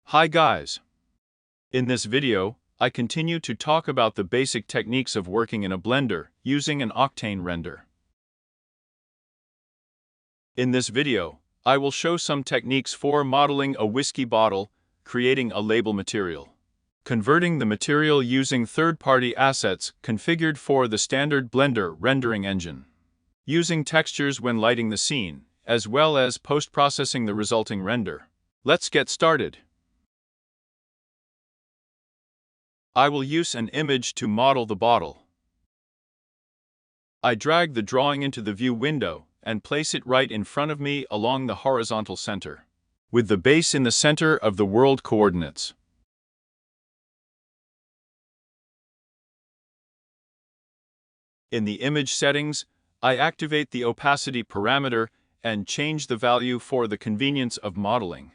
Hi guys! In this video, I continue to talk about the basic techniques of working in a blender using an Octane render. In this video, I will show some techniques for modeling a whiskey bottle, creating a label material, converting the material using third-party assets configured for the standard Blender rendering engine, using textures when lighting the scene, as well as post-processing the resulting render. Let's get started. I will use an image to model the bottle. I drag the drawing into the view window and place it right in front of me along the horizontal center, with the base in the center of the world coordinates. In the image settings, I activate the opacity parameter and change the value for the convenience of modeling.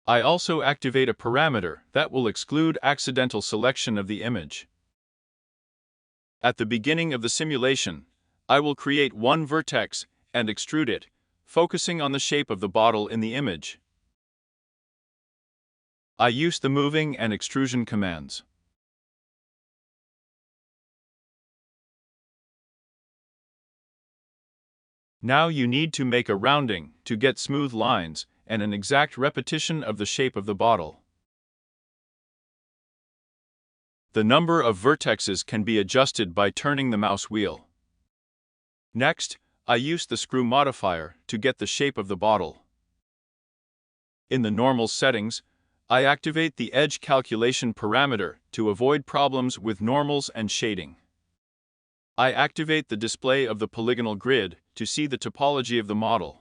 I also activate a parameter that will exclude accidental selection of the image. At the beginning of the simulation, I will create one vertex and extrude it, focusing on the shape of the bottle in the image. I use the moving and extrusion commands. Now you need to make a rounding to get smooth lines and an exact repetition of the shape of the bottle. The number of vertexes can be adjusted by turning the mouse wheel. Next, I use the screw modifier to get the shape of the bottle. In the normals settings, I activate the edge calculation parameter to avoid problems with normals and shading. I activate the display of the polygonal grid to see the topology of the model.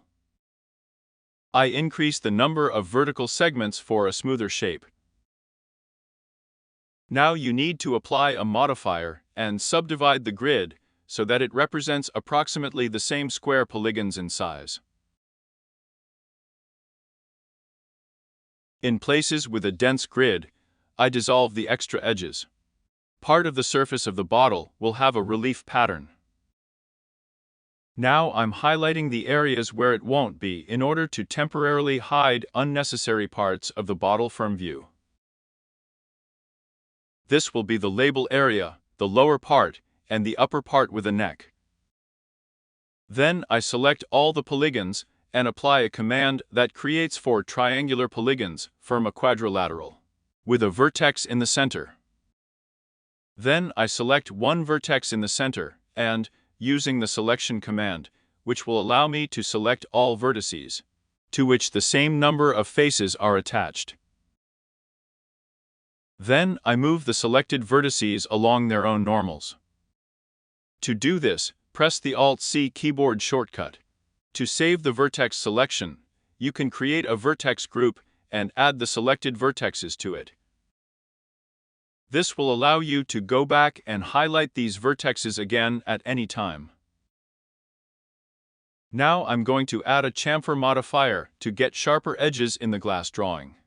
I increase the number of vertical segments for a smoother shape. Now you need to apply a modifier and subdivide the grid so that it represents approximately the same square polygons in size. In places with a dense grid, I dissolve the extra edges. Part of the surface of the bottle will have a relief pattern. Now I'm highlighting the areas where it won't be in order to temporarily hide unnecessary parts of the bottle from view. This will be the label area, the lower part, and the upper part with a neck. Then I select all the polygons and apply a command that creates 4 triangular polygons from a quadrilateral, with a vertex in the center. Then I select one vertex in the center and, using the selection command, which will allow me to select all vertices, to which the same number of faces are attached. Then I move the selected vertices along their own normals. To do this, press the Alt-C keyboard shortcut. To save the vertex selection, you can create a vertex group and add the selected vertexes to it. This will allow you to go back and highlight these vertexes again at any time. Now I'm going to add a chamfer modifier to get sharper edges in the glass drawing.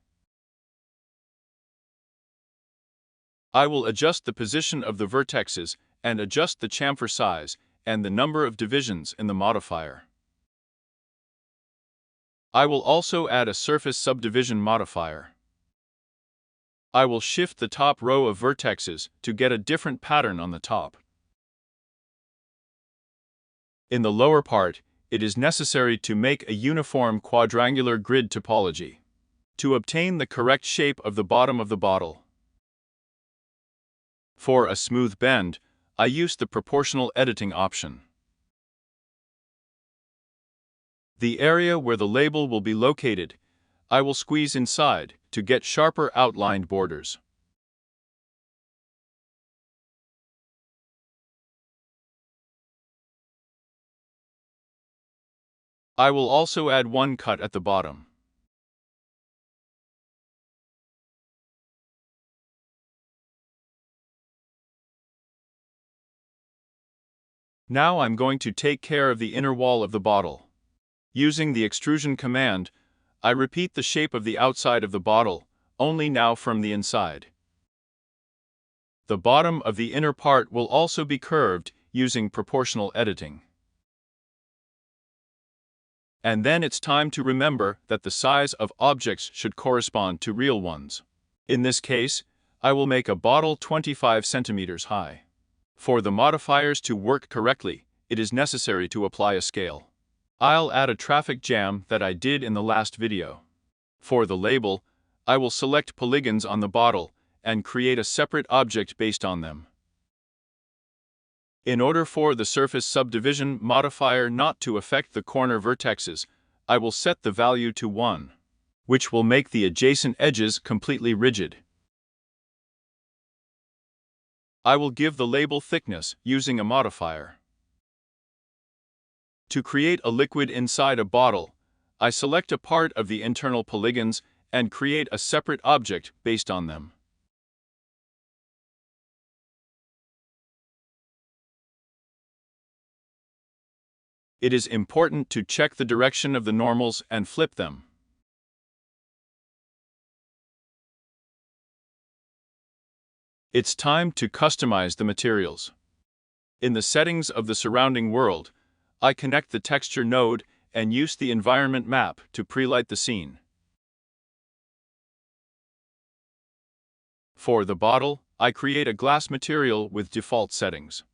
I will adjust the position of the vertexes and adjust the chamfer size and the number of divisions in the modifier. I will also add a surface subdivision modifier. I will shift the top row of vertexes to get a different pattern on the top. In the lower part, it is necessary to make a uniform quadrangular grid topology to obtain the correct shape of the bottom of the bottle. For a smooth bend, I use the proportional editing option. The area where the label will be located, I will squeeze inside to get sharper outlined borders. I will also add one cut at the bottom. Now I'm going to take care of the inner wall of the bottle. Using the extrusion command, I repeat the shape of the outside of the bottle, only now from the inside. The bottom of the inner part will also be curved using proportional editing. And then it's time to remember that the size of objects should correspond to real ones. In this case, I will make a bottle 25 centimeters high. For the modifiers to work correctly, it is necessary to apply a scale. I'll add a traffic jam that I did in the last video. For the label, I will select polygons on the bottle and create a separate object based on them. In order for the surface subdivision modifier not to affect the corner vertexes, I will set the value to 1, which will make the adjacent edges completely rigid. I will give the label thickness using a modifier. To create a liquid inside a bottle, I select a part of the internal polygons and create a separate object based on them. It is important to check the direction of the normals and flip them. It's time to customize the materials. In the settings of the surrounding world, I connect the texture node and use the environment map to pre-light the scene. For the bottle, I create a glass material with default settings.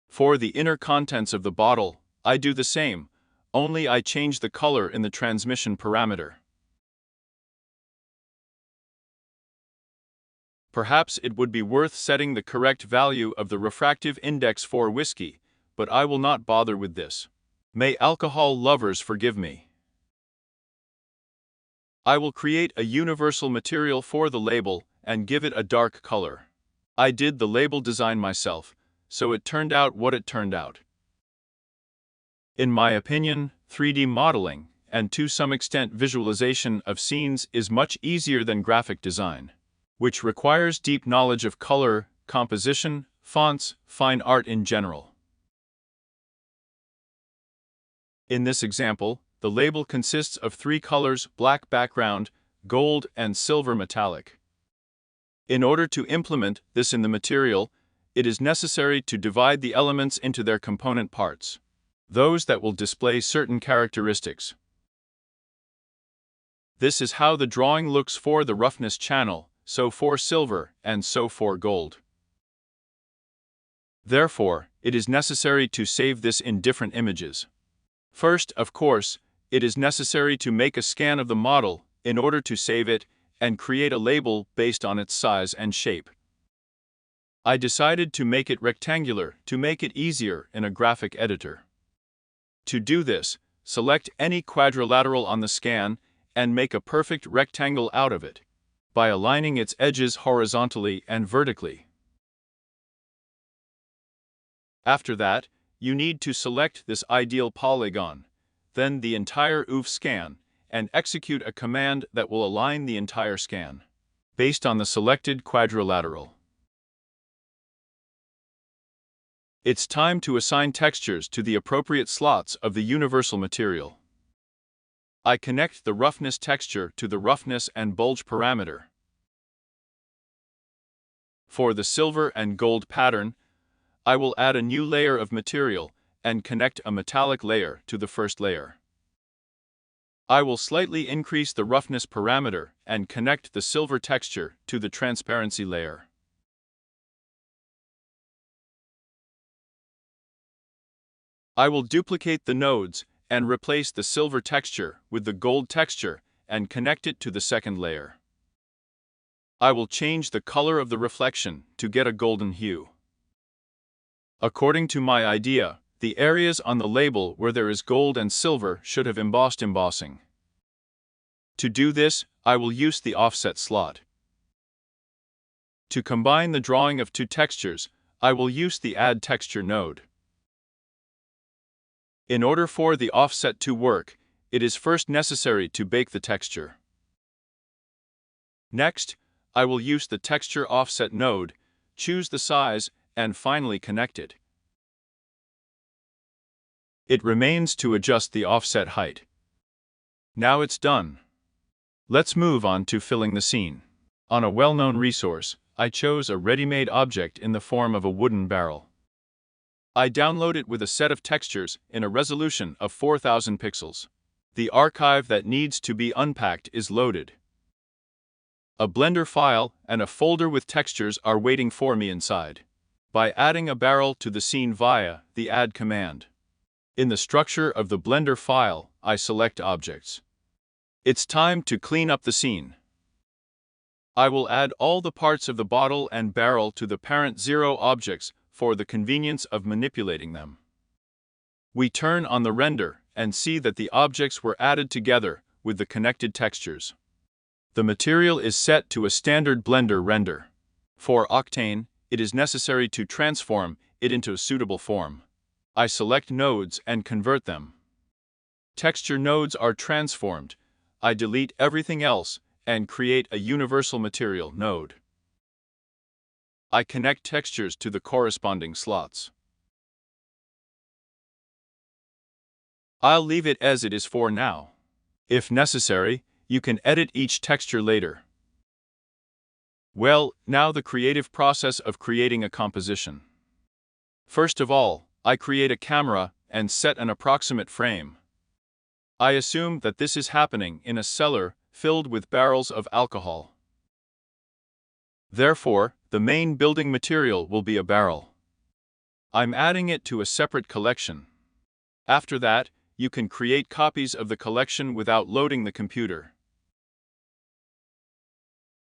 For the inner contents of the bottle, I do the same, only I change the color in the transmission parameter. Perhaps it would be worth setting the correct value of the refractive index for whiskey, but I will not bother with this. May alcohol lovers forgive me. I will create a universal material for the label and give it a dark color. I did the label design myself, so it turned out what it turned out. In my opinion, 3D modeling, and to some extent visualization of scenes, is much easier than graphic design, which requires deep knowledge of color, composition, fonts, fine art in general. In this example, the label consists of 3 colors: black background, gold, and silver metallic. In order to implement this in the material, it is necessary to divide the elements into their component parts, those that will display certain characteristics. This is how the drawing looks for the roughness channel, so for silver, and so for gold. Therefore, it is necessary to save this in different images. First, of course, it is necessary to make a scan of the model in order to save it and create a label based on its size and shape. I decided to make it rectangular to make it easier in a graphic editor. To do this, select any quadrilateral on the scan and make a perfect rectangle out of it by aligning its edges horizontally and vertically. After that, you need to select this ideal polygon, then the entire OOF scan, and execute a command that will align the entire scan based on the selected quadrilateral. It's time to assign textures to the appropriate slots of the universal material. I connect the roughness texture to the roughness and bulge parameter. For the silver and gold pattern, I will add a new layer of material and connect a metallic layer to the first layer. I will slightly increase the roughness parameter and connect the silver texture to the transparency layer. I will duplicate the nodes and replace the silver texture with the gold texture and connect it to the second layer. I will change the color of the reflection to get a golden hue. According to my idea, the areas on the label where there is gold and silver should have embossed embossing. To do this, I will use the offset slot. To combine the drawing of 2 textures, I will use the Add Texture node. In order for the offset to work, it is first necessary to bake the texture. Next, I will use the Texture Offset node, choose the size, and finally connect it. It remains to adjust the offset height. Now it's done. Let's move on to filling the scene. On a well-known resource, I chose a ready-made object in the form of a wooden barrel. I download it with a set of textures in a resolution of 4000 pixels. The archive that needs to be unpacked is loaded. A Blender file and a folder with textures are waiting for me inside. By adding a barrel to the scene via the Add command. In the structure of the Blender file, I select Objects. It's time to clean up the scene. I will add all the parts of the bottle and barrel to the parent 0 objects for the convenience of manipulating them. We turn on the render and see that the objects were added together with the connected textures. The material is set to a standard Blender render. For Octane, it is necessary to transform it into a suitable form. I select nodes and convert them. Texture nodes are transformed. I delete everything else and create a universal material node. I connect textures to the corresponding slots. I'll leave it as it is for now. If necessary, you can edit each texture later. Well, now the creative process of creating a composition. First of all, I create a camera and set an approximate frame. I assume that this is happening in a cellar filled with barrels of alcohol. Therefore, the main building material will be a barrel. I'm adding it to a separate collection. After that, you can create copies of the collection without loading the computer.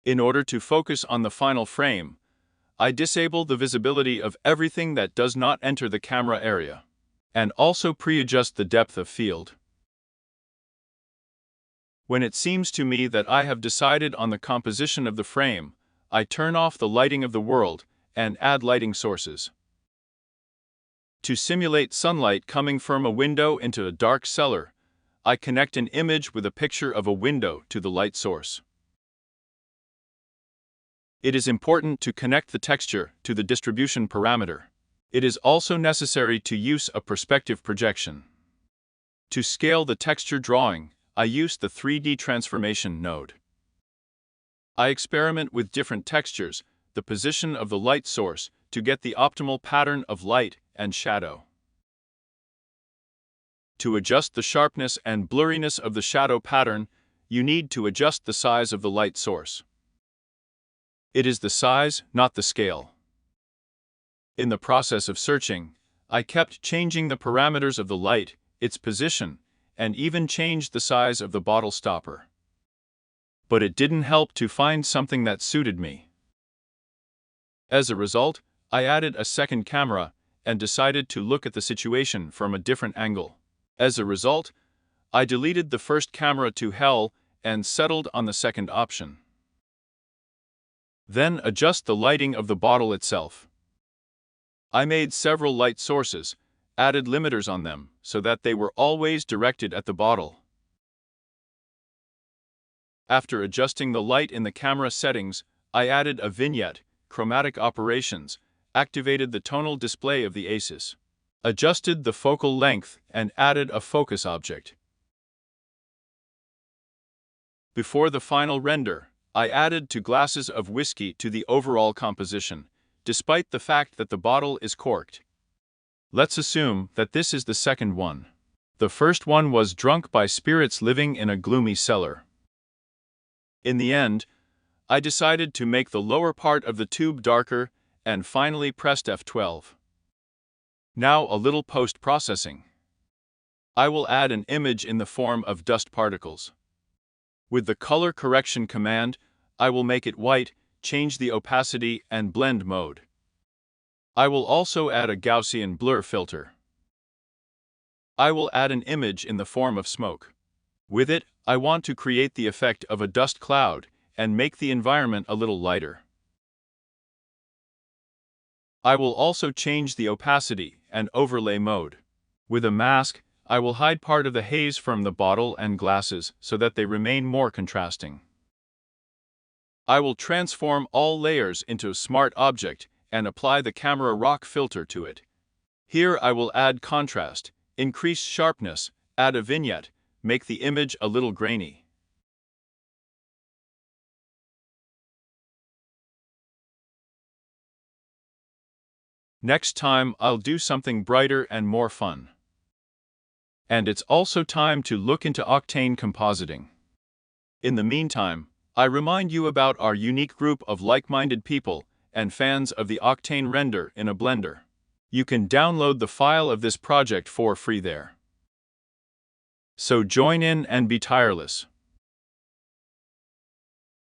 In order to focus on the final frame, I disable the visibility of everything that does not enter the camera area, and also pre-adjust the depth of field. When it seems to me that I have decided on the composition of the frame, I turn off the lighting of the world and add lighting sources. To simulate sunlight coming from a window into a dark cellar, I connect an image with a picture of a window to the light source. It is important to connect the texture to the distribution parameter. It is also necessary to use a perspective projection. To scale the texture drawing, I use the 3D transformation node. I experiment with different textures, the position of the light source, to get the optimal pattern of light and shadow. To adjust the sharpness and blurriness of the shadow pattern, you need to adjust the size of the light source. It is the size, not the scale. In the process of searching, I kept changing the parameters of the light, its position, and even changed the size of the bottle stopper. But it didn't help to find something that suited me. As a result, I added a second camera and decided to look at the situation from a different angle. As a result, I deleted the first camera to hell and settled on the second option. Then adjust the lighting of the bottle itself. I made several light sources, added limiters on them so that they were always directed at the bottle. After adjusting the light in the camera settings, I added a vignette, chromatic operations, activated the tonal display of the ACES, adjusted the focal length and added a focus object. Before the final render, I added 2 glasses of whiskey to the overall composition, despite the fact that the bottle is corked. Let's assume that this is the second one. The first one was drunk by spirits living in a gloomy cellar. In the end, I decided to make the lower part of the tube darker and finally pressed F12. Now a little post-processing. I will add an image in the form of dust particles. With the color correction command, I will make it white, change the opacity and blend mode. I will also add a Gaussian blur filter. I will add an image in the form of smoke. With it, I want to create the effect of a dust cloud and make the environment a little lighter. I will also change the opacity and overlay mode. With a mask, I will hide part of the haze from the bottle and glasses so that they remain more contrasting. I will transform all layers into a smart object and apply the camera rock filter to it. Here I will add contrast, increase sharpness, add a vignette, make the image a little grainy. Next time I'll do something brighter and more fun. And it's also time to look into Octane compositing. In the meantime, I remind you about our unique group of like-minded people and fans of the Octane render in a Blender. You can download the file of this project for free there. So join in and be tireless.